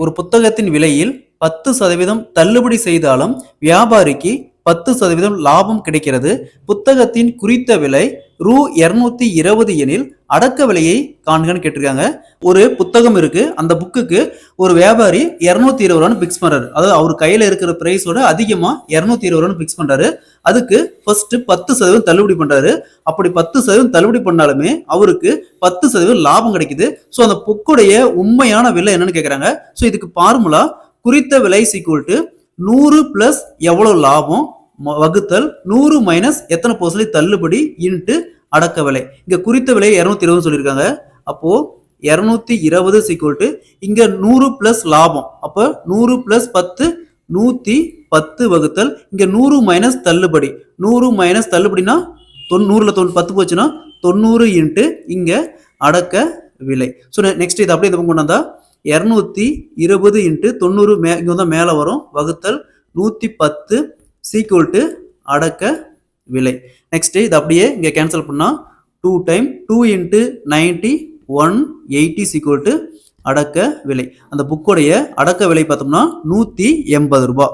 ஒரு புத்தகத்தின் விலையில் 10% தள்ளுபடி செய்தாலும் வியாபாரிக்கு 10% லாபம் கிடைக்கிறது. புத்தகத்தின் குறித்த விலை ரூ. 220 எனில் அடக்க விலையை காண்கன்னு கேட்டிருக்காங்க. ஒரு புத்தகம் இருக்கு, அந்த புக்குக்கு ஒரு வியாபாரி 220 பிக்ஸ் பண்றாரு. அதாவது அவர் கையில இருக்கிற பிரைஸோட அதிகமா 220 பிக்ஸ் பண்றாரு. அதுக்கு ஃபர்ஸ்ட் 10% தள்ளுபடி பண்றாரு. அப்படி 10% தள்ளுபடி பண்ணாலுமே அவருக்கு 10% லாபம் கிடைக்குது. ஸோ அந்த புக்குடைய உண்மையான விலை என்னன்னு கேட்கறாங்க. ஸோ இதுக்கு ஃபார்முலா குறித்த விலை ஈக்குவல் டு 100 பிளஸ் எவ்வளவு லாபம் வகுத்தல் 100 மைனஸ் எத்தனை % தள்ளுபடி இன்ட்டு அடக்க விலை. இங்க குறித்த விலை 220 சொல்லியிருக்காங்க. அப்போ 220 ஈக்குவல் டு இங்க 100 பிளஸ் லாபம். அப்ப 100 பிளஸ் 10 110 வகுத்தல் இங்க 100 மைனஸ் தள்ளுபடி. 100 மைனஸ் தள்ளுபடினா 100ல 10 போச்சுன்னா 90 இன்ட்டு இங்க அடக்க விலை. ஸோ நெக்ஸ்ட் இது அப்படியே இந்த பக்கம் கொண்டு வந்தா 220 இன்ட்டு 90 இங்க வந்தா மேல வரும் வகுத்தல் 110 சீக்குவல் டு அடக்க விலை. நெக்ஸ்ட் இது அப்படியே இங்க கேன்சல் பண்ணா 2 டைம் 2 இன்ட்டு 90 180 சீக்குவல் டு அடக்க விலை. அந்த புக்கோடைய அடக்க விலை பார்த்தோம்னா 180 ரூபாய்.